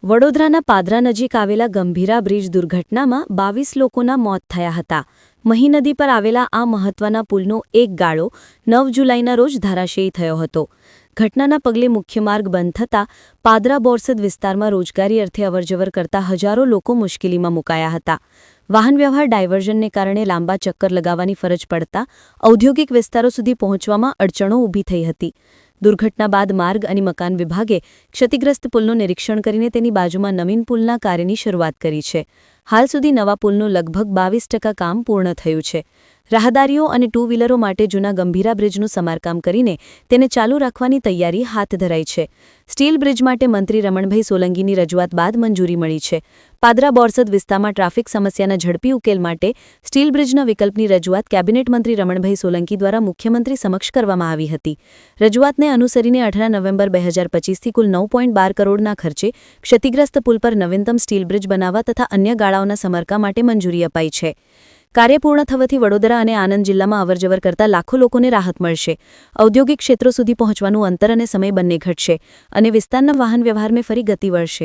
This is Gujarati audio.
વડોદરાના પાદરા નજીક આવેલા ગંભીરા બ્રિજ દુર્ઘટનામાં 22 લોકોના મોત થયા હતા. મહી નદી પર આવેલા આ મહત્વના પુલનો એક ગાળો 9 જુલાઈના રોજ ધરાશયી થયો હતો. ઘટનાના પગલે મુખ્ય માર્ગ બંધ થતાં પાદરા બોરસદ વિસ્તારમાં રોજગારી અર્થે અવરજવર કરતા હજારો લોકો મુશ્કેલીમાં મુકાયા હતા. વાહન વ્યવહાર ડાયવર્ઝનને કારણે લાંબા ચક્કર લગાવવાની ફરજ પડતા ઔદ્યોગિક વિસ્તારો સુધી પહોંચવામાં અડચણો ઊભી થઈ હતી. દુર્ઘટના બાદ માર્ગ અને મકાન વિભાગે ક્ષતિગ્રસ્ત પુલનું નિરીક્ષણ કરીને તેની બાજુમાં નવીન પુલના કાર્યની શરૂઆત કરી છે. હાલ સુધી નવા પુલનું લગભગ 22% કામ પૂર્ણ થયું છે. રાહદારીઓ અને ટુ વ્હીલરો માટે જૂના ગંભીરા બ્રિજનું સમારકામ કરીને તેને ચાલુ રાખવાની તૈયારી હાથ ધરાઈ છે. સ્ટીલ બ્રિજ માટે મંત્રી રમણભાઈ સોલંકીની રજૂઆત બાદ મંજૂરી મળી છે. પાદરા બોરસદ વિસ્તારમાં ટ્રાફિક સમસ્યાના ઝડપી ઉકેલ માટે સ્ટીલ બ્રિજના વિકલ્પની રજૂઆત કેબિનેટ મંત્રી રમણભાઈ સોલંકી દ્વારા મુખ્યમંત્રી સમક્ષ કરવામાં આવી હતી. રજૂઆતને અનુસરીને 18 નવેમ્બર 2025થી કુલ 9.12 કરોડના ખર્ચે ક્ષતિગ્રસ્ત પુલ પર નવીનતમ સ્ટીલ બ્રિજ બનાવવા તથા અન્ય ગાળાઓના સમારકામ માટે મંજૂરી અપાઈ છે. કાર્ય પૂર્ણ થવાથી વડોદરા અને આણંદ જિલ્લામાં અવરજવર કરતા લાખો લોકોને રાહત મળશે. ઔદ્યોગિક ક્ષેત્રો સુધી પહોંચવાનું અંતર અને સમય બંને ઘટશે અને વિસ્તારના વાહન વ્યવહારમાં ફરી ગતિ વળશે.